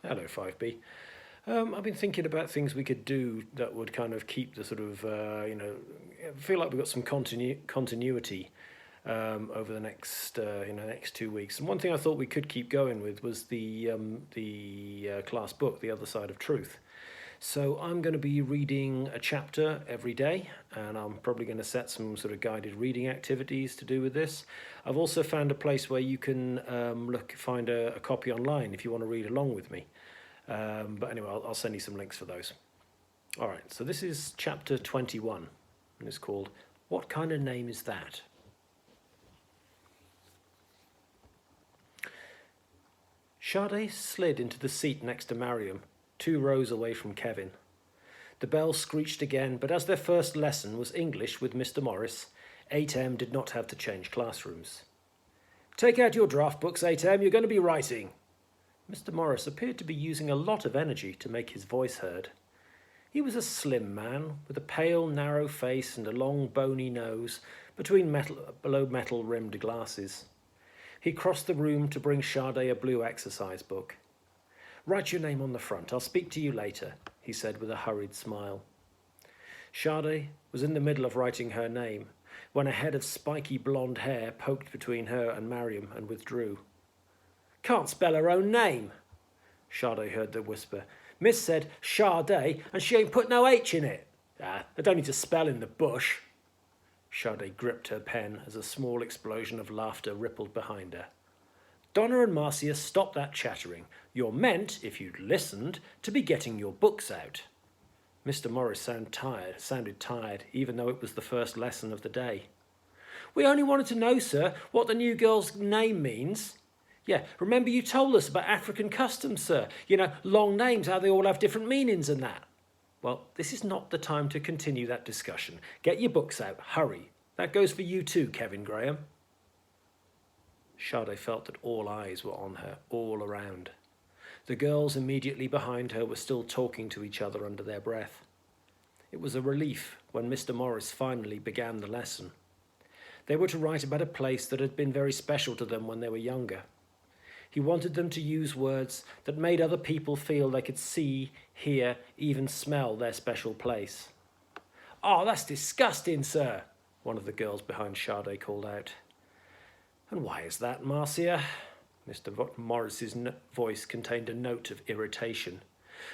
Hello, 5B. I've been thinking about things we could do that would kind of keep the sort of, feel like we've got some continuity over the next 2 weeks. And one thing I thought we could keep going with was the class book, The Other Side of Truth. So I'm going to be reading a chapter every day, and I'm probably going to set some sort of guided reading activities to do with this. I've also found a place where you can find a copy online if you want to read along with me. But anyway, I'll send you some links for those. All right, so this is chapter 21, and it's called What Kind of Name Is That? Sade slid into the seat next to Mariam, 2 rows away from Kevin. The bell screeched again, but as their first lesson was English with Mr. Morris, 8M did not have to change classrooms. Take out your draft books, 8M, you're going to be writing. Mr. Morris appeared to be using a lot of energy to make his voice heard. He was a slim man, with a pale, narrow face and a long, bony nose below metal-rimmed glasses. He crossed the room to bring Sade a blue exercise book. Write your name on the front. I'll speak to you later, he said with a hurried smile. Sade was in the middle of writing her name when a head of spiky blonde hair poked between her and Mariam and withdrew. Can't spell her own name, Sade heard the whisper. Miss said Sade and she ain't put no H in it. I don't need to spell in the bush. Sade gripped her pen as a small explosion of laughter rippled behind her. Donna and Marcia, stop that chattering. You're meant, if you'd listened, to be getting your books out. Mr. Morris sounded tired, even though it was the first lesson of the day. We only wanted to know, sir, what the new girl's name means. Yeah, remember you told us about African customs, sir. You know, long names, how they all have different meanings and that. Well, this is not the time to continue that discussion. Get your books out, hurry. That goes for you too, Kevin Graham. Sade felt that all eyes were on her, all around. The girls immediately behind her were still talking to each other under their breath. It was a relief when Mr. Morris finally began the lesson. They were to write about a place that had been very special to them when they were younger. He wanted them to use words that made other people feel they could see, hear, even smell their special place. Oh, that's disgusting, sir, one of the girls behind Sade called out. And why is that, Marcia? Mr. Morris's voice contained a note of irritation.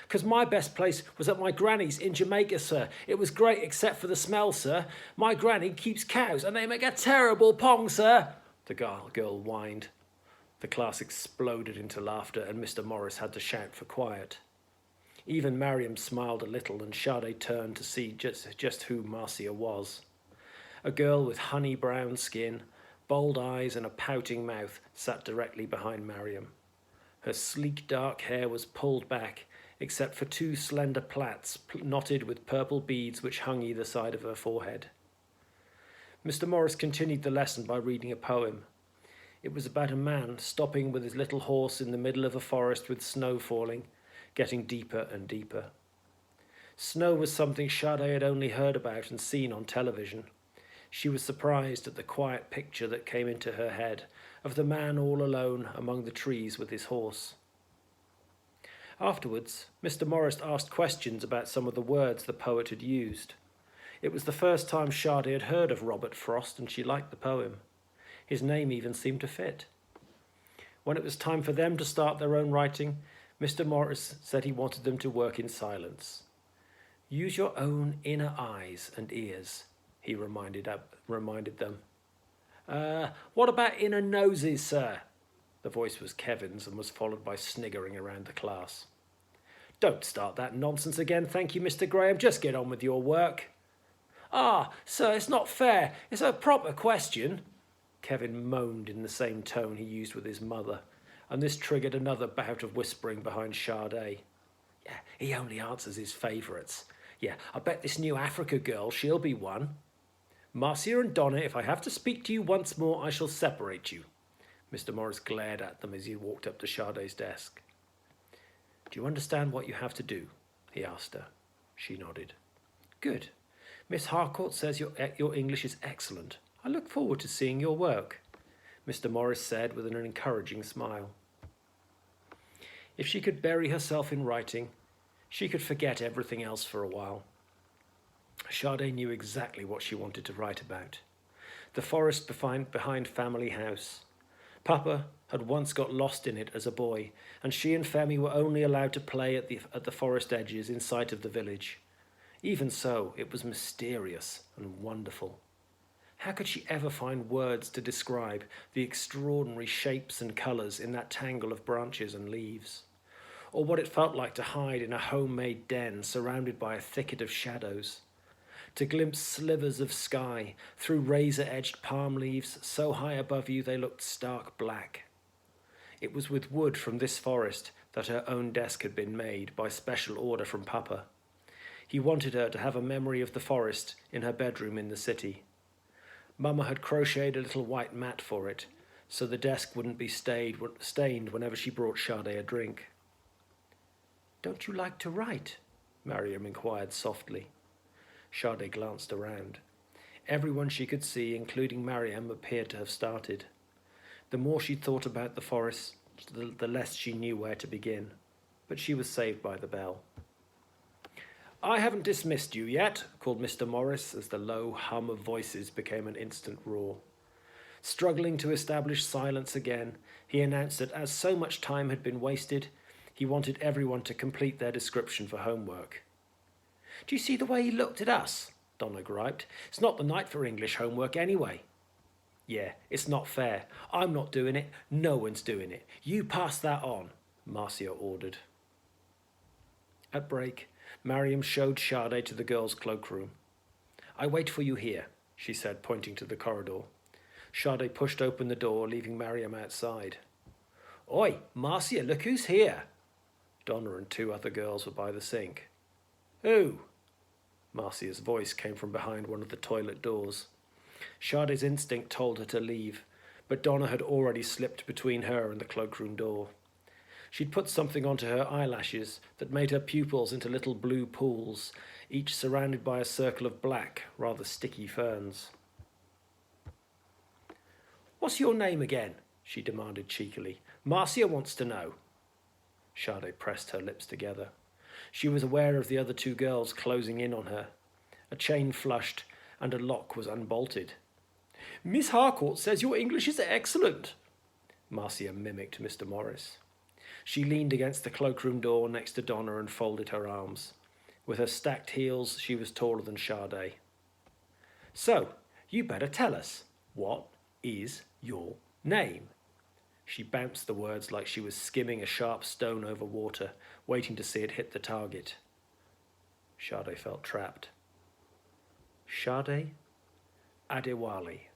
Because my best place was at my granny's in Jamaica, sir. It was great except for the smell, sir. My granny keeps cows and they make a terrible pong, sir, the girl whined. The class exploded into laughter and Mr. Morris had to shout for quiet. Even Mariam smiled a little and Sade turned to see just who Marcia was. A girl with honey brown skin, bold eyes and a pouting mouth sat directly behind Mariam. Her sleek dark hair was pulled back, except for 2 slender plaits knotted with purple beads which hung either side of her forehead. Mr. Morris continued the lesson by reading a poem. It was about a man stopping with his little horse in the middle of a forest with snow falling, getting deeper and deeper. Snow was something Sade had only heard about and seen on television. She was surprised at the quiet picture that came into her head of the man all alone among the trees with his horse. Afterwards, Mr. Morris asked questions about some of the words the poet had used. It was the first time Sade had heard of Robert Frost and she liked the poem. His name even seemed to fit. When it was time for them to start their own writing, Mr. Morris said he wanted them to work in silence. Use your own inner eyes and ears, he reminded them. What about inner noses, sir? The voice was Kevin's and was followed by sniggering around the class. Don't start that nonsense again, thank you, Mr. Graham. Just get on with your work. Sir, it's not fair. It's a proper question. Kevin moaned in the same tone he used with his mother, and this triggered another bout of whispering behind Sade. Yeah, he only answers his favourites. Yeah, I bet this new Africa girl, she'll be one. Marcia and Donna, if I have to speak to you once more, I shall separate you. Mr. Morris glared at them as he walked up to Sade's desk. Do you understand what you have to do? He asked her. She nodded. Good. Miss Harcourt says your English is excellent. I look forward to seeing your work, Mr. Morris said with an encouraging smile. If she could bury herself in writing, she could forget everything else for a while. Sade knew exactly what she wanted to write about. The forest behind family house. Papa had once got lost in it as a boy, and she and Femi were only allowed to play at the forest edges in sight of the village. Even so, it was mysterious and wonderful. How could she ever find words to describe the extraordinary shapes and colours in that tangle of branches and leaves? Or what it felt like to hide in a homemade den surrounded by a thicket of shadows? To glimpse slivers of sky through razor-edged palm leaves so high above you they looked stark black. It was with wood from this forest that her own desk had been made by special order from Papa. He wanted her to have a memory of the forest in her bedroom in the city. Mama had crocheted a little white mat for it, so the desk wouldn't be stained whenever she brought Sade a drink. "Don't you like to write?" Mariam inquired softly. Sade glanced around. Everyone she could see, including Mariam, appeared to have started. The more she thought about the forest, the less she knew where to begin. But she was saved by the bell. "I haven't dismissed you yet," called Mr. Morris as the low hum of voices became an instant roar. Struggling to establish silence again, he announced that as so much time had been wasted, he wanted everyone to complete their description for homework. "Do you see the way he looked at us?" Donna griped. "It's not the night for English homework anyway." "Yeah, it's not fair. I'm not doing it. No one's doing it. You pass that on," Marcia ordered. At break, Mariam showed Sade to the girls' cloakroom. "I wait for you here," she said, pointing to the corridor. Sade pushed open the door, leaving Mariam outside. "Oi, Marcia, look who's here." Donna and two other girls were by the sink. "Who?" Marcia's voice came from behind one of the toilet doors. Sade's instinct told her to leave, but Donna had already slipped between her and the cloakroom door. She'd put something onto her eyelashes that made her pupils into little blue pools, each surrounded by a circle of black, rather sticky ferns. "What's your name again?" she demanded cheekily. "Marcia wants to know." Sade pressed her lips together. She was aware of the other two girls closing in on her. A chain flushed and a lock was unbolted. "Miss Harcourt says your English is excellent." Marcia mimicked Mr. Morris. She leaned against the cloakroom door next to Donna and folded her arms. With her stacked heels, she was taller than Sade. "So, you better tell us, what is your name?" She bounced the words like she was skimming a sharp stone over water, waiting to see it hit the target. Sade felt trapped. "Sade Adewale,"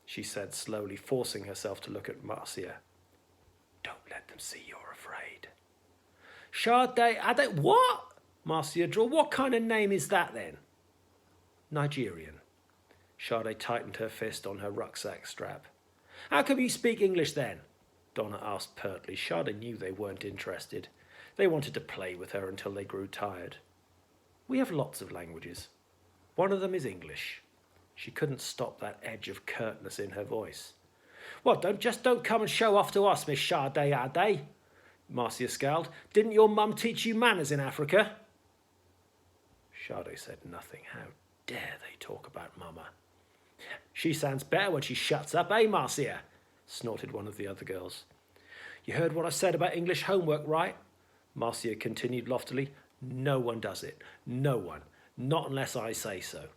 she said slowly, forcing herself to look at Marcia. "Don't let them see you're afraid." "Sade what?" Marcia drawled. "What kind of name is that then?" "Nigerian." Sade tightened her fist on her rucksack strap. "How come you speak English then?" Donna asked pertly. Sade knew they weren't interested. They wanted to play with her until they grew tired. "We have lots of languages. One of them is English." She couldn't stop that edge of curtness in her voice. "What, don't come and show off to us, Miss Sade Ade," Marcia scowled. "Didn't your mum teach you manners in Africa?" Sade said nothing. How dare they talk about Mama? "She sounds better when she shuts up, eh, Marcia?" snorted one of the other girls. "You heard what I said about English homework, right?" Marcia continued loftily. "No one does it. No one. Not unless I say so."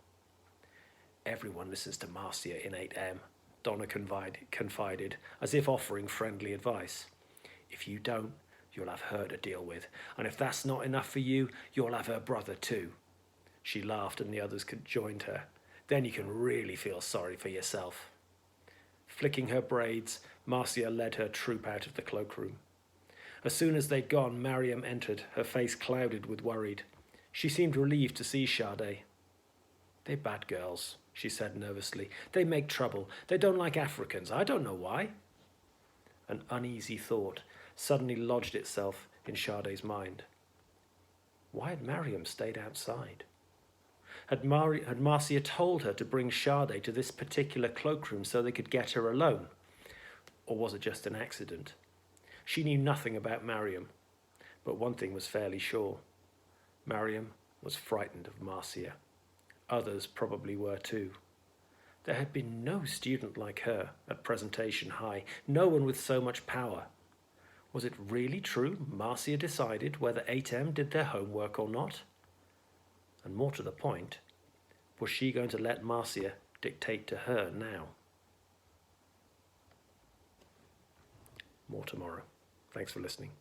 "Everyone listens to Marcia in 8M, Donna confided, as if offering friendly advice. "If you don't, you'll have her to deal with. And if that's not enough for you, you'll have her brother too." She laughed and the others joined her. "Then you can really feel sorry for yourself." Flicking her braids, Marcia led her troop out of the cloakroom. As soon as they'd gone, Mariam entered, her face clouded with worried. She seemed relieved to see Sade. "They're bad girls," she said nervously. "They make trouble. They don't like Africans. I don't know why." An uneasy thought suddenly lodged itself in Sade's mind. Why had Mariam stayed outside? Had Marcia told her to bring Sade to this particular cloakroom so they could get her alone? Or was it just an accident? She knew nothing about Mariam. But one thing was fairly sure. Mariam was frightened of Marcia. Others probably were too. There had been no student like her at Presentation High, no one with so much power. Was it really true Marcia decided whether 8M did their homework or not? And more to the point, was she going to let Marcia dictate to her now? More tomorrow. Thanks for listening.